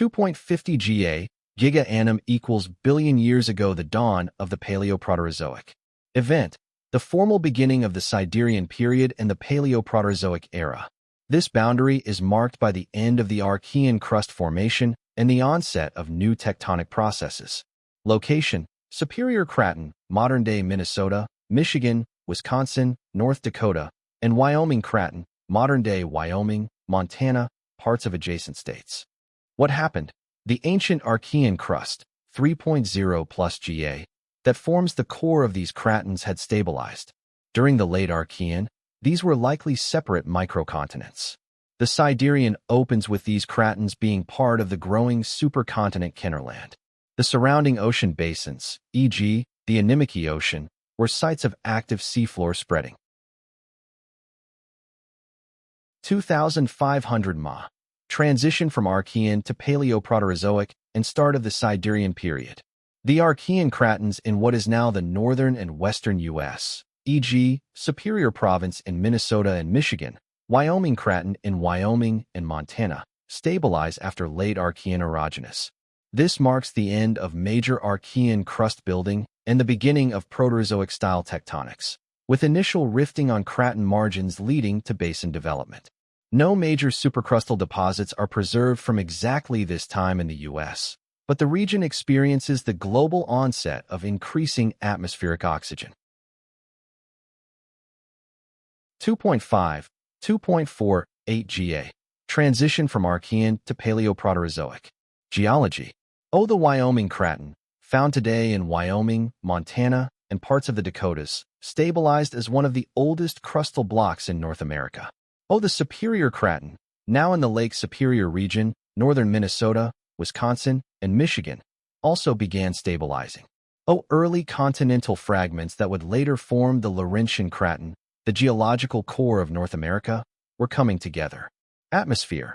2.50 GA, giga annum equals billion years ago, the dawn of the Palaeoproterozoic event, the formal beginning of the Siderian Period and the Palaeoproterozoic Era. This boundary is marked by the end of the Archean crust formation and the onset of new tectonic processes. Location: Superior Craton, modern-day Minnesota, Michigan, Wisconsin, North Dakota, and Wyoming Craton, modern-day Wyoming, Montana, parts of adjacent states. What happened? The ancient Archean crust, 3.0 plus GA, that forms the core of these cratons had stabilized. During the late Archean, these were likely separate microcontinents. The Siderian opens with these cratons being part of the growing supercontinent Kennerland. The surrounding ocean basins, e.g., the Anemiki Ocean, were sites of active seafloor spreading. 2500 Ma. Transition from Archean to Palaeoproterozoic and start of the Siderian Period. The Archean cratons in what is now the northern and western U.S., e.g., Superior Province in Minnesota and Michigan, Wyoming Craton in Wyoming and Montana, stabilize after late Archean erogenous. This marks the end of major Archean crust building and the beginning of Proterozoic-style tectonics, with initial rifting on craton margins leading to basin development. No major supercrustal deposits are preserved from exactly this time in the U.S., but the region experiences the global onset of increasing atmospheric oxygen. 2.5, 2.48 GA. Transition from Archean to Palaeoproterozoic. Geology. The Wyoming Craton, found today in Wyoming, Montana, and parts of the Dakotas, stabilized as one of the oldest crustal blocks in North America. The Superior Craton, now in the Lake Superior region, northern Minnesota, Wisconsin, and Michigan, also began stabilizing. Early continental fragments that would later form the Laurentian Craton, the geological core of North America, were coming together. Atmosphere.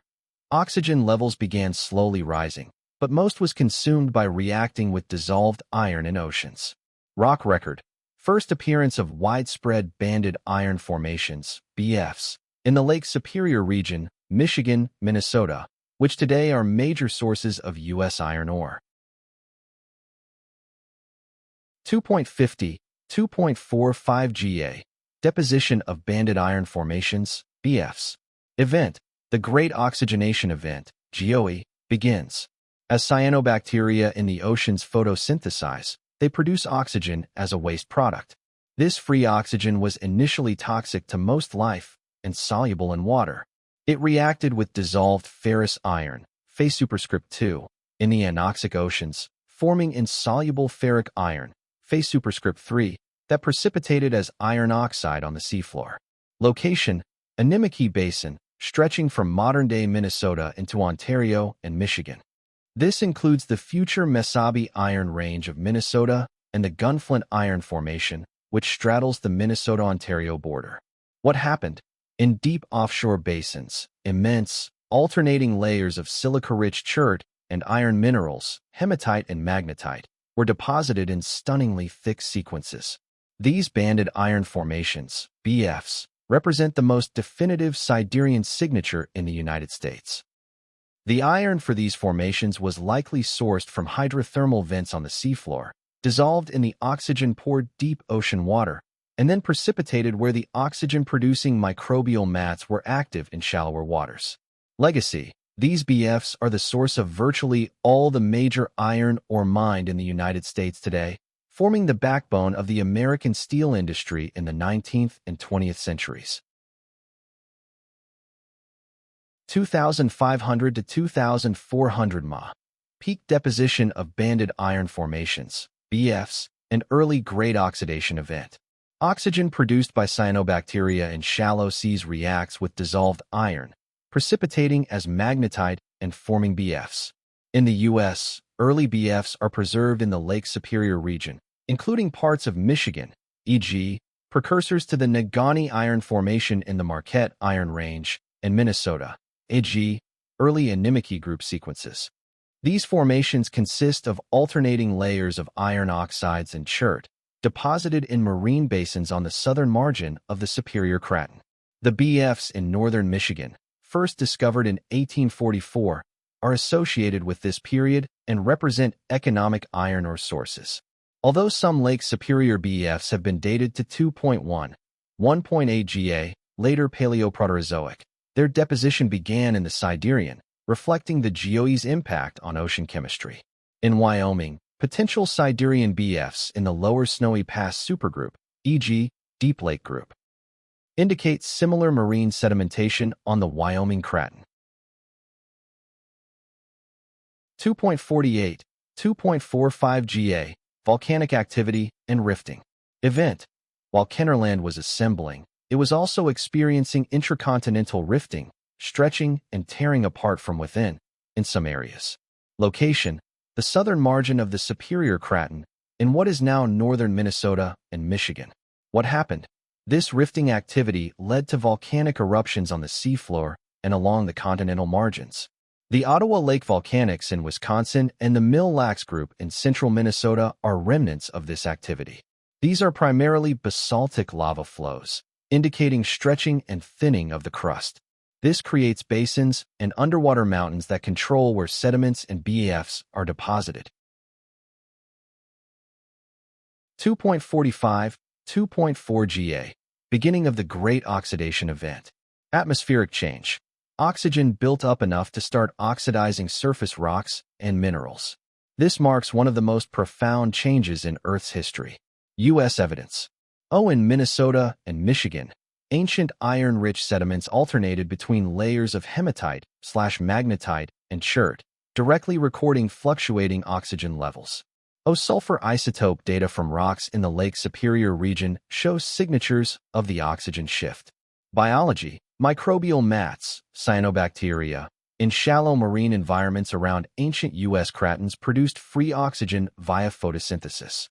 Oxygen levels began slowly rising, but most was consumed by reacting with dissolved iron in oceans. Rock record. First appearance of widespread banded iron formations, BFs, in the Lake Superior region, Michigan, Minnesota, which today are major sources of U.S. iron ore. 2.50, 2.45 GA. Deposition of banded iron formations, BFs. Event. The Great Oxygenation Event, GOE, begins. As cyanobacteria in the oceans photosynthesize, they produce oxygen as a waste product. This free oxygen was initially toxic to most life and soluble in water. It reacted with dissolved ferrous iron, Fe superscript 2, in the anoxic oceans, forming insoluble ferric iron, Fe superscript 3, that precipitated as iron oxide on the seafloor. Location: Anemiki Basin, stretching from modern-day Minnesota into Ontario and Michigan. This includes the future Mesabi Iron Range of Minnesota and the Gunflint Iron Formation, which straddles the Minnesota-Ontario border. What happened? In deep offshore basins, immense, alternating layers of silica-rich chert and iron minerals, hematite and magnetite, were deposited in stunningly thick sequences. These banded iron formations, BFs, represent the most definitive Siderian signature in the United States. The iron for these formations was likely sourced from hydrothermal vents on the seafloor, dissolved in the oxygen-poor deep ocean water, and then precipitated where the oxygen-producing microbial mats were active in shallower waters. Legacy: these BFs are the source of virtually all the major iron ore mined in the United States today, forming the backbone of the American steel industry in the 19th and 20th centuries. 2,500 to 2,400 Ma. Peak deposition of banded iron formations, BFs, and early Great Oxidation Event. Oxygen produced by cyanobacteria in shallow seas reacts with dissolved iron, precipitating as magnetite and forming BFs. In the U.S., early BFs are preserved in the Lake Superior region, including parts of Michigan, e.g., precursors to the Negaunee Iron Formation in the Marquette Iron Range, and Minnesota, e.g., early Anemiki group sequences. These formations consist of alternating layers of iron oxides and chert, deposited in marine basins on the southern margin of the Superior Craton. The BFs in northern Michigan, first discovered in 1844, are associated with this period and represent economic iron ore sources. Although some Lake Superior BEFs have been dated to 2.1, 1.8 GA, later Palaeoproterozoic, their deposition began in the Siderian, reflecting the GOE's impact on ocean chemistry. In Wyoming, potential Siderian BEFs in the lower Snowy Pass supergroup, e.g., Deep Lake Group, indicate similar marine sedimentation on the Wyoming Craton. 2.48, 2.45 GA, volcanic activity and rifting. Event. While Kennerland was assembling, it was also experiencing intracontinental rifting, stretching and tearing apart from within, in some areas. Location. The southern margin of the Superior Craton, in what is now northern Minnesota and Michigan. What happened? This rifting activity led to volcanic eruptions on the seafloor and along the continental margins. The Ottawa Lake Volcanics in Wisconsin and the Mille Lacs Group in central Minnesota are remnants of this activity. These are primarily basaltic lava flows, indicating stretching and thinning of the crust. This creates basins and underwater mountains that control where sediments and BEFs are deposited. 2.45, 2.4 GA. Beginning of the Great Oxidation Event. Atmospheric change. Oxygen built up enough to start oxidizing surface rocks and minerals. This marks one of the most profound changes in Earth's history. U.S. evidence. In Minnesota and Michigan, ancient iron-rich sediments alternated between layers of hematite/magnetite and chert, directly recording fluctuating oxygen levels. Sulfur isotope data from rocks in the Lake Superior region shows signatures of the oxygen shift. Biology. Microbial mats, cyanobacteria, in shallow marine environments around ancient U.S. cratons produced free oxygen via photosynthesis.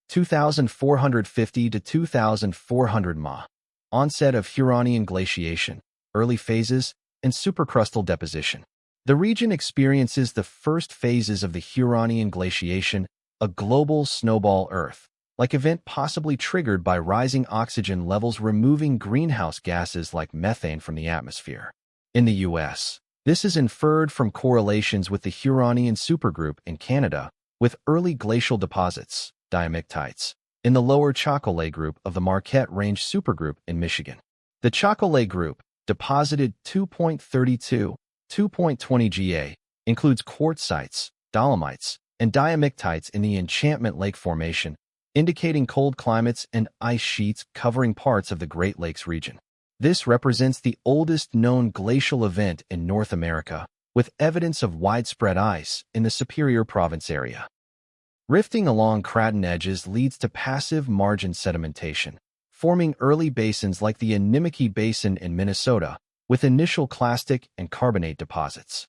2,450 to 2,400 Ma. Onset of Huronian glaciation, early phases, and supercrustal deposition. The region experiences the first phases of the Huronian glaciation, a global snowball Earth-like event possibly triggered by rising oxygen levels removing greenhouse gases like methane from the atmosphere. In the U.S., this is inferred from correlations with the Huronian supergroup in Canada, with early glacial deposits, diamictites, in the lower Chocolate group of the Marquette Range supergroup in Michigan. The Chocolate group, deposited 2.32, 2.20 GA, includes quartzites, dolomites, and diamictites in the Enchantment Lake Formation, indicating cold climates and ice sheets covering parts of the Great Lakes region. This represents the oldest known glacial event in North America, with evidence of widespread ice in the Superior Province area. Rifting along craton edges leads to passive margin sedimentation, forming early basins like the Inimiki Basin in Minnesota, with initial clastic and carbonate deposits.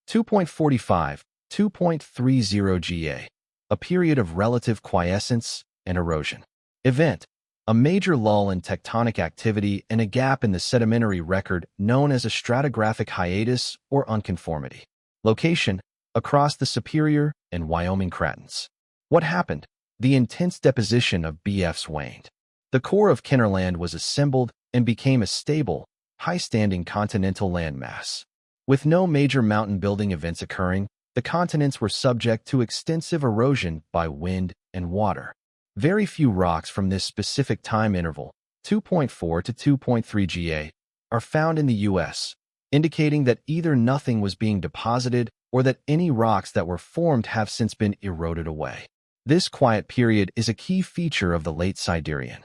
2.45, 2.30 GA. A period of relative quiescence and erosion. Event. A major lull in tectonic activity and a gap in the sedimentary record known as a stratigraphic hiatus or unconformity. Location. Across the Superior and Wyoming cratons. What happened? The intense deposition of BEFs waned. The core of Kennerland was assembled and became a stable, high-standing continental landmass. With no major mountain-building events occurring, the continents were subject to extensive erosion by wind and water. Very few rocks from this specific time interval, 2.4 to 2.3 GA, are found in the U.S., indicating that either nothing was being deposited or that any rocks that were formed have since been eroded away. This quiet period is a key feature of the late Siderian.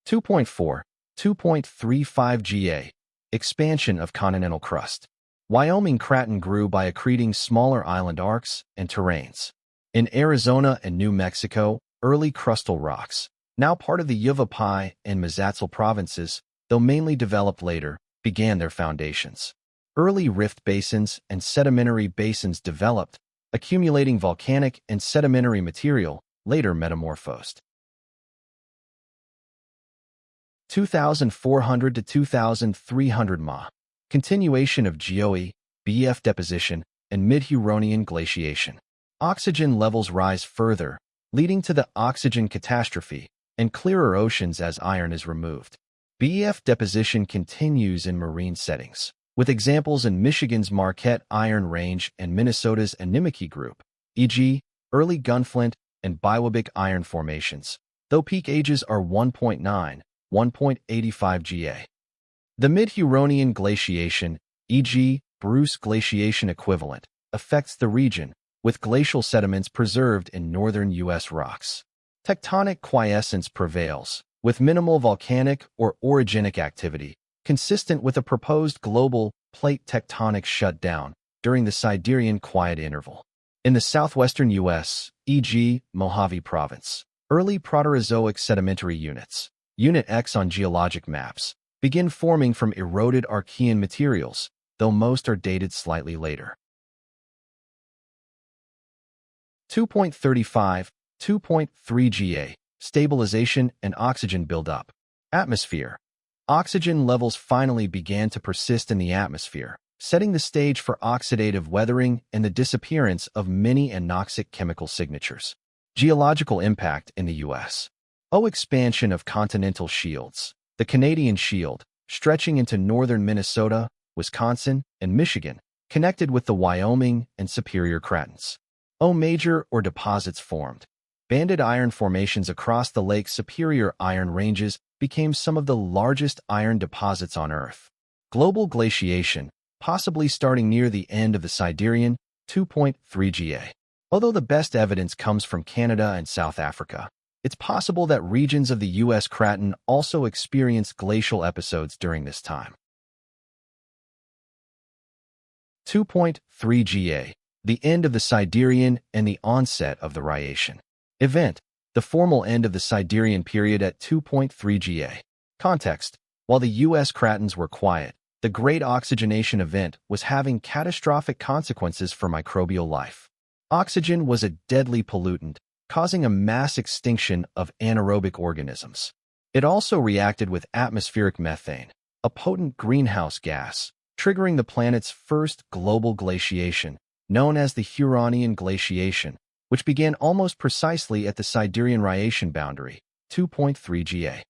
2.4, 2.35 GA. Expansion of continental crust. Wyoming craton grew by accreting smaller island arcs and terrains. In Arizona and New Mexico, early crustal rocks, now part of the Yavapai and Mazatzal provinces, though mainly developed later, began their foundations. Early rift basins and sedimentary basins developed, accumulating volcanic and sedimentary material, later metamorphosed. 2,400 to 2,300 Ma. Continuation of GOE, BEF deposition, and mid-Huronian glaciation. Oxygen levels rise further, leading to the oxygen catastrophe, and clearer oceans as iron is removed. BEF deposition continues in marine settings, with examples in Michigan's Marquette Iron Range and Minnesota's Animikie Group, e.g., early Gunflint and Biwabic iron formations, though peak ages are 1.9, 1.85 Ga. The Mid-Huronian glaciation, e.g., Bruce glaciation equivalent, affects the region, with glacial sediments preserved in northern U.S. rocks. Tectonic quiescence prevails, with minimal volcanic or orogenic activity, consistent with a proposed global plate tectonic shutdown during the Siderian quiet interval. In the southwestern U.S., e.g., Mojave Province, early Proterozoic sedimentary units, Unit X on geologic maps, begin forming from eroded Archean materials, though most are dated slightly later. 2.35, 2.3 Ga, stabilization and oxygen buildup. Atmosphere. Oxygen levels finally began to persist in the atmosphere, setting the stage for oxidative weathering and the disappearance of many anoxic chemical signatures. Geological impact in the U.S. Expansion of continental shields. The Canadian Shield, stretching into northern Minnesota, Wisconsin, and Michigan, connected with the Wyoming and Superior Cratons. Major or deposits formed. Banded iron formations across the Lake Superior iron ranges became some of the largest iron deposits on Earth. Global glaciation, possibly starting near the end of the Siderian, 2.3 Ga. Although the best evidence comes from Canada and South Africa, it's possible that regions of the U.S. Craton also experienced glacial episodes during this time. 2.3 Ga. The end of the Siderian and the onset of the Rhyation. Event. The formal end of the Siderian period at 2.3 Ga. Context. While the U.S. Cratons were quiet, the Great Oxygenation event was having catastrophic consequences for microbial life. Oxygen was a deadly pollutant, causing a mass extinction of anaerobic organisms. It also reacted with atmospheric methane, a potent greenhouse gas, triggering the planet's first global glaciation, known as the Huronian glaciation, which began almost precisely at the Siderian Rhyation boundary, 2.3 Ga.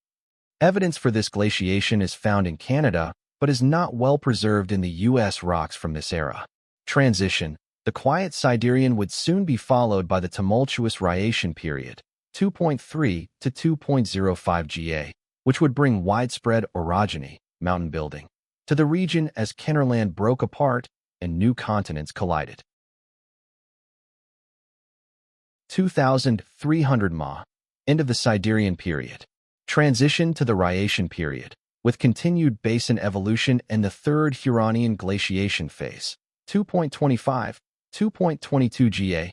Evidence for this glaciation is found in Canada, but is not well preserved in the U.S. rocks from this era. Transition. The quiet Siderian would soon be followed by the tumultuous Rhyation period, 2.3 to 2.05 Ga, which would bring widespread orogeny, mountain building, to the region as Kennerland broke apart and new continents collided. 2,300 Ma. End of the Siderian period. Transition to the Rhyation period, with continued basin evolution and the third Huronian glaciation phase, 2.25, 2.22 Ga,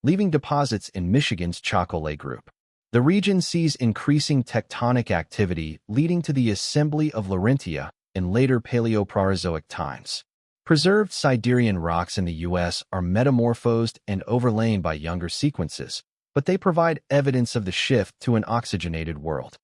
leaving deposits in Michigan's Chocolate Group. The region sees increasing tectonic activity leading to the assembly of Laurentia in later Palaeoproterozoic times. Preserved Siderian rocks in the U.S. are metamorphosed and overlain by younger sequences, but they provide evidence of the shift to an oxygenated world.